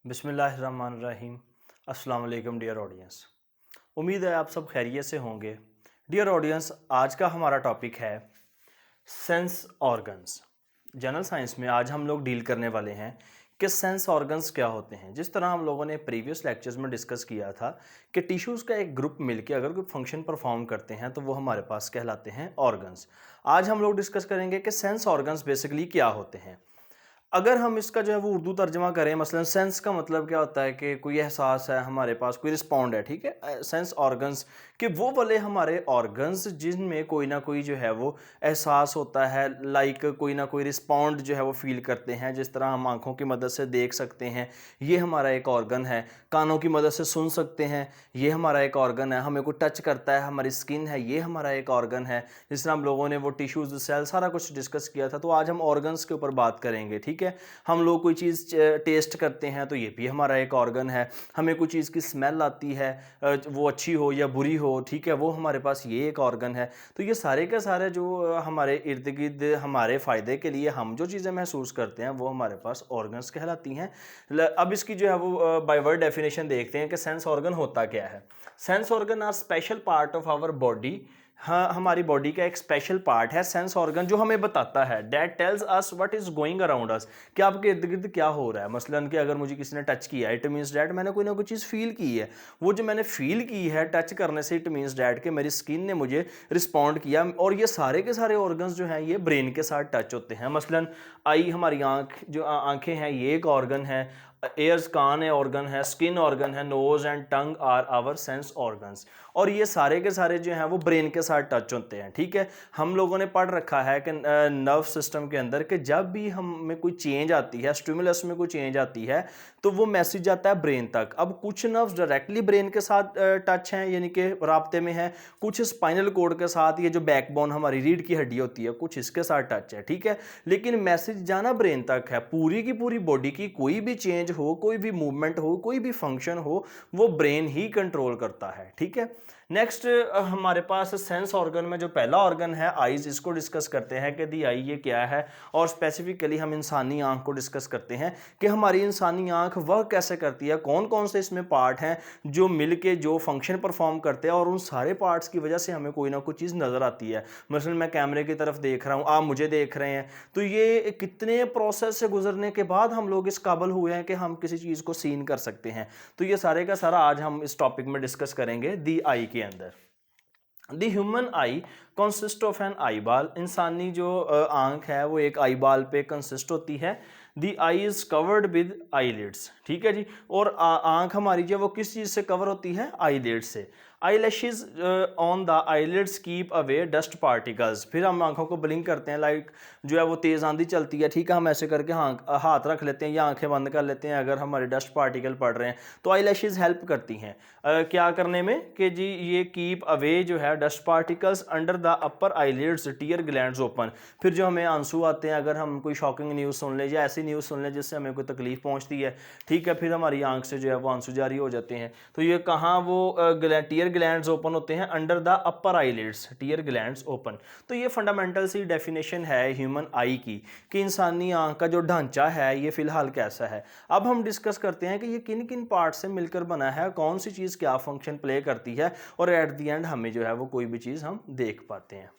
बिस्मिल्लाहिर्रहमानिर्रहीम। अस्सलाम वालेकुम डियर ऑडियंस। उम्मीद है आप सब खैरियत से होंगे। डियर ऑडियंस, आज का हमारा टॉपिक है सेंस ऑर्गन्स। जनरल साइंस में आज हम लोग डील करने वाले हैं कि सेंस ऑर्गन्स क्या होते हैं। जिस तरह हम लोगों ने प्रीवियस लेक्चर्स में डिस्कस किया था कि टिश्यूज़ का एक ग्रुप मिलके अगर कोई फंक्शन परफॉर्म करते हैं तो वो हमारे पास कहलाते हैं ऑर्गन्स। आज हम लोग डिस्कस करेंगे कि सेंस ऑर्गन्स बेसिकली क्या होते हैं। अगर हम इसका जो है वो उर्दू तर्जमा करें, मसलन सेंस का मतलब क्या होता है कि कोई एहसास है हमारे पास, कोई रिस्पॉन्ड है, ठीक है। सेंस ऑर्गन्स कि वो वाले हमारे ऑर्गन्स जिनमें कोई ना कोई जो है वो एहसास होता है, लाइक कोई ना कोई रिस्पॉन्ड जो है वो फील करते हैं। जिस तरह हम आंखों की मदद से देख सकते हैं, ये हमारा एक ऑर्गन है। कानों की मदद से सुन सकते हैं, ये हमारा एक ऑर्गन है। हमें कोई टच करता है, हमारी स्किन है, ये हमारा एक ऑर्गन है। जिस तरह हम लोगों ने वो टिश्यूज, सेल, सारा कुछ डिस्कस किया था। तो आज हम ऑर्गन्स के ऊपर बात करेंगे, ठीक है। हम लोग कोई चीज़ टेस्ट करते हैं तो ये भी हमारा एक ऑर्गन है। हमें कोई चीज़ की स्मेल आती है, वो अच्छी हो या बुरी हो, ठीक है, वो हमारे पास ये एक ऑर्गन है। तो ये सारे के सारे जो हमारे इर्द गिर्द हमारे फ़ायदे के लिए हम जो चीज़ें महसूस करते हैं वो हमारे पास ऑर्गन्स कहलाती हैं। अब इसकी जो है वो बाय वर्ड डेफिनेशन देखते हैं कि सेंस ऑर्गन होता क्या है। Sense organ are special part of our body. हाँ, हमारी बॉडी का एक स्पेशल पार्ट है सेंस ऑर्गन जो हमें बताता है, that tells us what is going around us, कि आपके इर्द गिर्द क्या हो रहा है। मसलन कि अगर मुझे किसी ने टच किया, इट मीन्स डैट मैंने कोई ना कोई चीज़ फील की है। वो जो मैंने फील की है टच करने से, इट मीन्स डैट कि मेरी स्किन ने मुझे रिस्पॉन्ड किया। और ये सारे के सारे ऑर्गन्स जो हैं ये ब्रेन के साथ टच होते हैं। मसलन आई, हमारी आँख, जो आँखें हैं ये एक ऑर्गन है। एयर्स, कान है ऑर्गन है। स्किन ऑर्गन है। Nose and tongue are our sense organs. और ये सारे के सारे जो हैं वो ब्रेन के साथ टच होते हैं, ठीक है। हम लोगों ने पढ़ रखा है कि नर्व सिस्टम के अंदर कि जब भी हमें कोई चेंज आती है, स्टिमुलस में कोई चेंज आती है, तो वो मैसेज जाता है ब्रेन तक। अब कुछ नर्व्स डायरेक्टली ब्रेन के साथ टच हैं, यानी कि राब्ते में है। कुछ स्पाइनल कोड के साथ, ये जो बैकबोन हमारी रीढ़ की हड्डी होती है, कुछ इसके साथ टच है, ठीक है। लेकिन मैसेज जाना ब्रेन तक है। पूरी की पूरी बॉडी की कोई भी चेंज हो, कोई भी मूवमेंट हो, कोई भी फंक्शन हो, वो ब्रेन ही कंट्रोल करता है, ठीक है। नेक्स्ट हमारे पास सेंस ऑर्गन में जो पहला ऑर्गन है आईज, इसको डिस्कस करते हैं कि दी आई ये क्या है। और स्पेसिफिकली हम इंसानी आंख को डिस्कस करते हैं कि हमारी इंसानी आंख वर्क कैसे करती है, कौन कौन से इसमें पार्ट हैं जो मिलके जो फंक्शन परफॉर्म करते हैं, और उन सारे पार्ट्स की वजह से हमें कोई ना कोई चीज़ नज़र आती है। मसलन मैं कैमरे की तरफ देख रहा हूँ, आप मुझे देख रहे हैं, तो ये कितने प्रोसेस से गुजरने के बाद हम लोग इस काबिल हुए हैं कि हम किसी चीज़ को सीन कर सकते हैं। तो ये सारे का सारा आज हम इस टॉपिक में डिस्कस करेंगे दी आई के अंदर। The human eye consist of an eyeball. इंसानी जो आंख है वो एक आई बॉल पे कंसिस्ट होती है। The I is covered with eyelids, ठीक है जी। और आंख हमारी जो वो किस चीज़ से कवर होती है? आईलिड्स से। Eyelashes on the eyelids keep away dust particles. फिर हम आंखों को ब्लिंक करते हैं, लाइक जो है वो तेज़ आंधी चलती है, ठीक है, हम ऐसे करके हाथ रख लेते हैं या आंखें बंद कर लेते हैं अगर हमारे डस्ट पार्टिकल पड़ रहे हैं, तो आईलैशेस हेल्प करती हैं क्या करने में कि जी ये कीप अवे जो है dust particles under the upper eyelids tear glands open. फिर जो हमें आंसू आते हैं, अगर हम कोई शॉकिंग न्यूज़ सुन लें या ऐसी न्यूज़ सुन लें जिससे हमें कोई तकलीफ पहुंचती है, ठीक है, फिर हमारी आंख से जो है वो आंसू जारी हो जाते हैं। तो ये कहाँ वो टीयर ग्लैंड्स ओपन होते हैं? Under the upper eyelids, tear glands open. तो ये फंडामेंटल सी डेफिनेशन है ह्यूमन आई की कि इंसानी आंख का जो ढांचा है ये फिलहाल कैसा है। अब हम डिस्कस करते हैं कि ये किन किन पार्ट से मिलकर बना है, कौन सी चीज़ क्या फंक्शन प्ले करती है, और एट द एंड हमें जो है वो कोई भी चीज़ हम देख पाते हैं।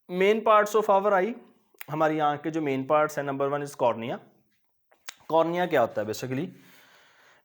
मेन पार्ट्स ऑफ आवर आई, हमारी आंख के जो मेन पार्ट्स हैं, नंबर 1 इज कॉर्निया। कॉर्निया क्या होता है basically?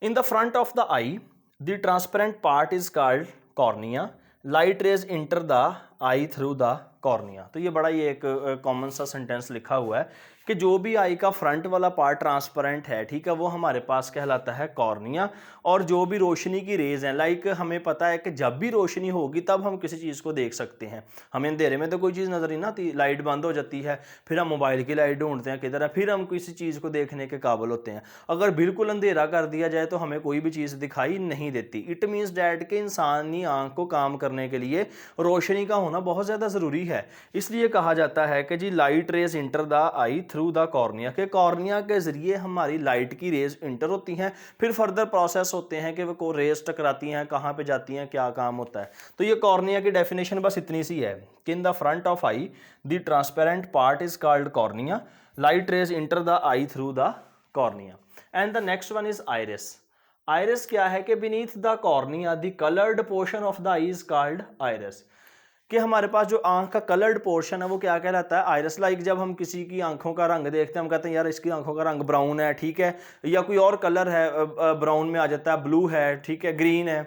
In the front of the I the transparent part is called cornea. Light rays enter the eye through the cornea. तो ये बड़ा ही एक कॉमन सा सेंटेंस लिखा हुआ है कि जो भी आई का फ्रंट वाला पार्ट ट्रांसपेरेंट है, ठीक है, वो हमारे पास कहलाता है कॉर्निया। और जो भी रोशनी की रेज हैं, लाइक हमें पता है कि जब भी रोशनी होगी तब हम किसी चीज़ को देख सकते हैं। हमें अंधेरे में तो कोई चीज़ नजर नहीं ना आती, लाइट बंद हो जाती है, फिर हम मोबाइल की लाइट ढूंढते हैं किधर है, फिर हम किसी चीज़ को देखने के काबिल होते हैं। अगर बिल्कुल अंधेरा कर दिया जाए तो हमें कोई भी चीज़ दिखाई नहीं देती। इट मीन्स डैट के इंसानी आंख को काम करने के लिए रोशनी का होना बहुत ज़्यादा ज़रूरी है। इसलिए कहा जाता है कि जी light rays enter the eye through the cornea, के कॉर्निया के जरिए हमारी लाइट की रेज इंटर होती हैं, फिर फर्दर प्रोसेस होते हैं कि वो रेज टकराती हैं, कहाँ पे जाती हैं, क्या काम होता है। तो ये कॉर्निया की डेफिनेशन बस इतनी सी है कि in the front of I the transparent part is called cornea, light rays enter the eye through the cornea. And the next one is iris. Iris क्या है कि beneath the cornea the coloured portion of the I is called iris, कि हमारे पास जो आंख का coloured portion है वो क्या कहलाता है, आइरिस। लाइक जब हम किसी की आंखों का रंग देखते हैं हम कहते हैं यार इसकी आंखों का रंग ब्राउन है, ठीक है, या कोई और कलर है ब्राउन में आ जाता है, ब्लू है, ठीक है, ग्रीन है,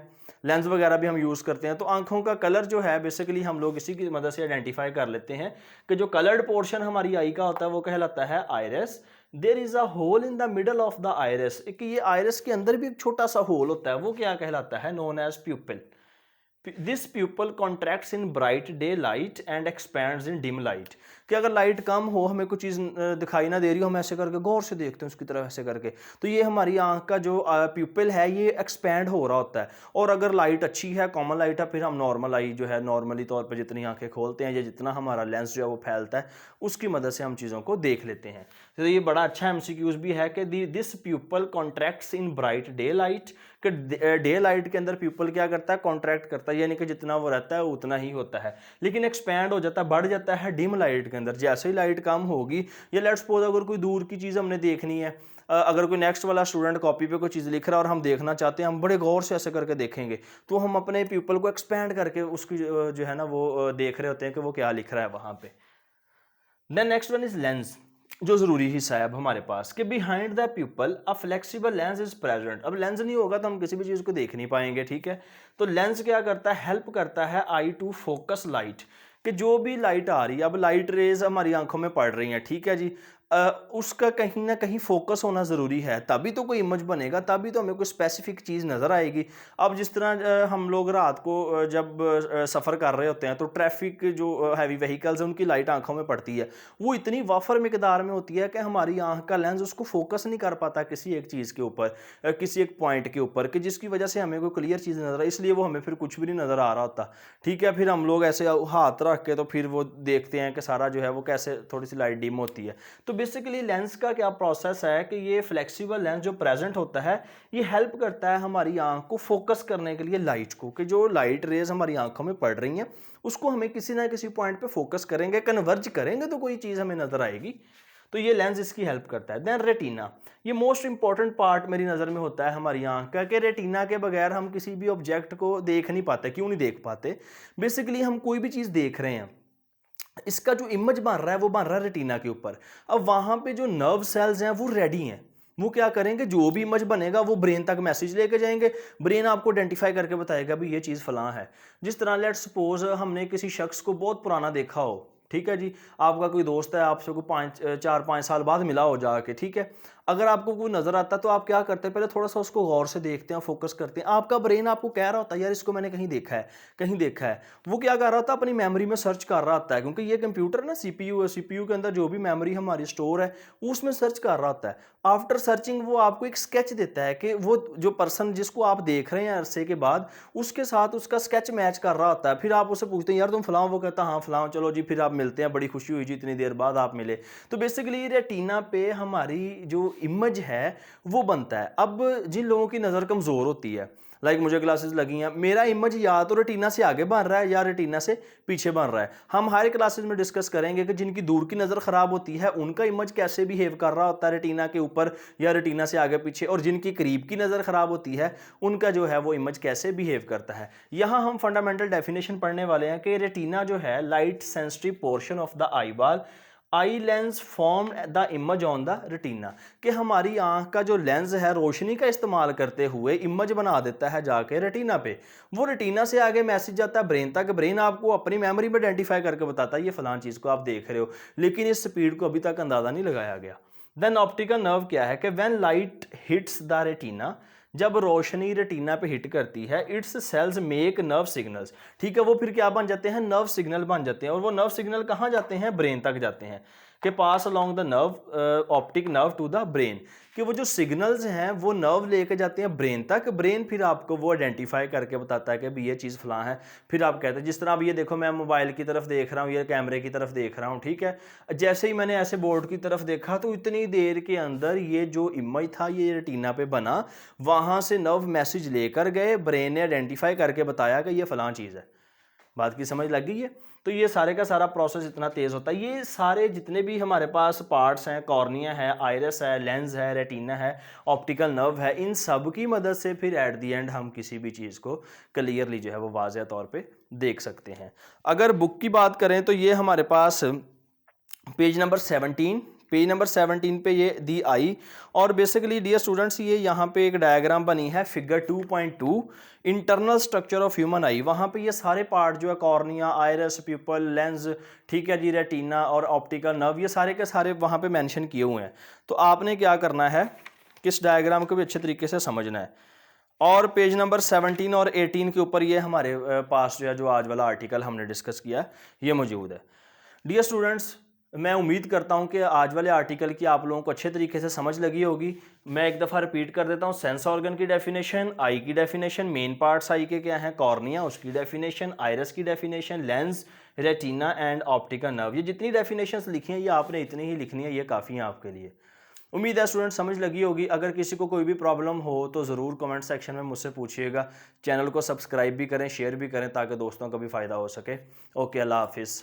लेंस वगैरह भी हम यूज़ करते हैं। तो आंखों का कलर जो है बेसिकली हम लोग इसी की मदद से आइडेंटिफाई कर लेते हैं कि जो कलर्ड पोर्शन हमारी आई का होता है वो कहलाता है iris. There is a hole in the middle of the iris, कि ये आइरिस के अंदर भी एक छोटा सा होल होता है, वो क्या कहलाता है, known as pupil. This pupil contracts in bright daylight and expands in dim light, कि अगर लाइट कम हो, हमें कुछ चीज़ दिखाई ना दे रही हो, हम ऐसे करके गौर से देखते हैं उसकी तरफ ऐसे करके, तो ये हमारी आंख का जो प्यूपिल है ये एक्सपैंड हो रहा होता है। और अगर लाइट अच्छी है, कॉमन लाइट है, फिर हम नॉर्मल आई जो है नॉर्मली तौर पर जितनी आंखें खोलते हैं या जितना हमारा लेंस जो है वो फैलता है उसकी मदद से हम चीज़ों को देख लेते हैं। तो ये बड़ा अच्छा MCQs भी है कि this pupil contracts in bright daylight, कि डे लाइट के अंदर प्यूपल क्या करता है, कॉन्ट्रैक्ट करता है, यानी कि जितना वो रहता है उतना ही होता है, लेकिन एक्सपैंड हो जाता है, बढ़ जाता है डिम लाइट के अंदर। जैसे ही लाइट कम होगी, या लेट्स सपोज अगर कोई दूर की चीज़ हमने देखनी है, अगर कोई नेक्स्ट वाला स्टूडेंट कॉपी पे कोई चीज़ लिख रहा है और हम देखना चाहते हैं, हम बड़े गौर से ऐसे करके देखेंगे, तो हम अपने प्यूपल को एक्सपैंड करके उसकी जो है ना वो देख रहे होते हैं कि वो क्या लिख रहा है वहाँ पे। Then next one is lens, जो ज़रूरी हिस्सा है अब हमारे पास, कि behind the pupil a flexible lens is present. अब लेंस नहीं होगा तो हम किसी भी चीज़ को देख नहीं पाएंगे, ठीक है। तो लेंस क्या करता है, हेल्प करता है आई टू फोकस लाइट, कि जो भी लाइट आ रही है, अब लाइट रेज हमारी आंखों में पड़ रही हैं, ठीक है जी, उसका कहीं ना कहीं फोकस होना ज़रूरी है, तभी तो कोई इमेज बनेगा, तभी तो हमें कोई स्पेसिफिक चीज़ नज़र आएगी। अब जिस तरह हम लोग रात को जब सफ़र कर रहे होते हैं तो ट्रैफिक जो हैवी व्हीकल्स हैं उनकी लाइट आंखों में पड़ती है, वो इतनी वाफर मिकदार में होती है कि हमारी आंख का लेंस उसको फोकस नहीं कर पाता किसी एक चीज़ के ऊपर, किसी एक पॉइंट के ऊपर, कि जिसकी वजह से हमें कोई क्लियर चीज़ नज़र आए, इसलिए वो हमें फिर कुछ भी नहीं नज़र आ रहा होता, ठीक है। फिर हम लोग ऐसे हाथ रख के तो फिर वो देखते हैं कि सारा जो है वो कैसे थोड़ी सी लाइट डिम होती है। तो बेसिकली लेंस का क्या प्रोसेस है कि ये फ्लेक्सिबल लेंस जो प्रेजेंट होता है ये हेल्प करता है हमारी आंख को फोकस करने के लिए लाइट को, कि जो लाइट रेज हमारी आंखों में पड़ रही हैं उसको हमें किसी ना किसी पॉइंट पे फोकस करेंगे, कन्वर्ज करेंगे तो कोई चीज़ हमें नजर आएगी। तो ये लेंस इसकी हेल्प करता है। देन रेटिना, ये मोस्ट इंपॉर्टेंट पार्ट मेरी नज़र में होता है हमारी आंख का, कि रेटिना के बगैर हम किसी भी ऑब्जेक्ट को देख नहीं पाते। क्यों नहीं देख पाते, बेसिकली हम कोई भी चीज़ देख रहे हैं, इसका जो इमेज बन रहा है वो बन रहा है रेटिना के ऊपर। अब वहां पे जो नर्व सेल्स हैं वो रेडी हैं, वो क्या करेंगे, जो भी इमेज बनेगा वो ब्रेन तक मैसेज लेके जाएंगे, ब्रेन आपको आइडेंटिफाई करके बताएगा भी ये चीज़ फलां है। जिस तरह लेट्स सपोज हमने किसी शख्स को बहुत पुराना देखा हो, ठीक है जी, आपका कोई दोस्त है, आपसे कोई 4-5 साल बाद मिला हो जाके, ठीक है, अगर आपको कोई नज़र आता तो आप क्या करते हैं, पहले थोड़ा सा उसको गौर से देखते हैं, फोकस करते हैं, आपका ब्रेन आपको कह रहा होता है यार इसको मैंने कहीं देखा है, कहीं देखा है। वो क्या कर रहा होता है, अपनी मेमोरी में सर्च कर रहा होता है, क्योंकि ये कंप्यूटर ना सीपीयू है, सीपीयू के अंदर जो भी मेमोरी हमारी स्टोर है उसमें सर्च कर रहा होता है। आफ्टर सर्चिंग वो आपको एक स्केच देता है कि वो जो पर्सन जिसको आप देख रहे हैं अरसे के बाद, उसके साथ उसका स्केच मैच कर रहा होता है। फिर आप उससे पूछते हैं यार तुम फलाओ, वो कहता हाँ फलाओ, चलो जी फिर आप मिलते हैं, बड़ी खुशी हुई जी इतनी देर बाद आप मिले। तो बेसिकली रेटिना पे हमारी जो इमेज है वो बनता है। अब जिन लोगों की नज़र कमज़ोर होती है, लाइक मुझे क्लासेस लगी हैं, मेरा इमेज या तो रेटिना से आगे बन रहा है या रेटिना से पीछे बन रहा है। हम हर क्लासेस में डिस्कस करेंगे कि जिनकी दूर की नज़र ख़राब होती है उनका इमेज कैसे बिहेव कर रहा होता है रेटिना के ऊपर या रेटिना से आगे पीछे, और जिनकी करीब की नज़र ख़राब होती है उनका जो है वो इमेज कैसे बिहेव करता है। यहाँ हम फंडामेंटल डेफिनेशन पढ़ने वाले हैं कि रेटिना जो है light sensitive portion of the eye ball, eye lens form the image on the retina, कि हमारी आंख का जो लेंस है रोशनी का इस्तेमाल करते हुए इमेज बना देता है जाके रेटिना पे। वो रेटिना से आगे मैसेज जाता है ब्रेन तक, ब्रेन आपको अपनी मेमोरी में आइडेंटिफाई करके बताता है ये फलां चीज़ को आप देख रहे हो, लेकिन इस स्पीड को अभी तक अंदाज़ा नहीं लगाया गया। देन ऑप्टिकल नर्व क्या है, कि when light hits the retina, जब रोशनी रेटिना पे हिट करती है, its cells make nerve signals, ठीक है, वो फिर क्या बन जाते हैं, नर्व सिग्नल बन जाते हैं। और वो नर्व सिग्नल कहाँ जाते हैं, ब्रेन तक जाते हैं, कि pass along the nerve optic nerve to the brain, कि वो जो सिग्नल्स हैं वो नर्व लेके जाते हैं ब्रेन तक, ब्रेन फिर आपको वो आइडेंटिफाई करके बताता है कि भी ये चीज़ फलां है। फिर आप कहते हैं, जिस तरह अब ये देखो मैं मोबाइल की तरफ देख रहा हूँ, ये कैमरे की तरफ देख रहा हूँ, ठीक है, जैसे ही मैंने ऐसे बोर्ड की तरफ देखा तो इतनी देर के अंदर ये जो इमेज था ये रेटिना पे बना, वहाँ से नर्व मैसेज लेकर गए, ब्रेन ने आइडेंटिफाई करके बताया कि ये फलां चीज़ है। बात की समझ लग गई है। तो ये सारे का सारा प्रोसेस इतना तेज़ होता है। ये सारे जितने भी हमारे पास पार्ट्स हैं, कॉर्निया है, आइरिस है, लेंस है, रेटिना है, ऑप्टिकल नर्व है, इन सब की मदद से फिर एट दी एंड हम किसी भी चीज़ को क्लियरली जो है वो वाज़ेह तौर पे देख सकते हैं। अगर बुक की बात करें तो ये हमारे पास पेज नंबर 17 पे ये दी आई, और बेसिकली डियर स्टूडेंट्स ये यहाँ पे एक डायग्राम बनी है figure 2.2 internal structure of human आई। वहाँ पे ये सारे पार्ट जो है कॉर्निया, आइरिस, प्यूपल, लेंस, ठीक है जी, रेटिना और ऑप्टिकल नर्व, ये सारे के सारे वहाँ पे मेंशन किए हुए हैं। तो आपने क्या करना है, किस डायग्राम को भी अच्छे तरीके से समझना है। और पेज नंबर 17 और 18 के ऊपर ये हमारे पास जो आज वाला आर्टिकल हमने डिस्कस किया ये मौजूद है। डियर स्टूडेंट्स, मैं उम्मीद करता हूं कि आज वाले आर्टिकल की आप लोगों को अच्छे तरीके से समझ लगी होगी। मैं एक दफ़ा रिपीट कर देता हूं, सेंस ऑर्गन की डेफिनेशन, आई की डेफिनेशन, मेन पार्ट्स आई के क्या हैं, कॉर्निया उसकी डेफिनेशन, आइरिस की definition, lens, retina and optical nerve. ये जितनी डेफिनेशंस लिखी हैं ये आपने इतनी ही लिखनी है, ये काफ़ी है आपके लिए। उम्मीद है स्टूडेंट समझ लगी होगी। अगर किसी को कोई भी प्रॉब्लम हो तो ज़रूर कमेंट सेक्शन में मुझसे पूछिएगा। चैनल को सब्सक्राइब भी करें, शेयर भी करें ताकि दोस्तों का भी फ़ायदा हो सके। ओके, अल्लाह हाफिज़।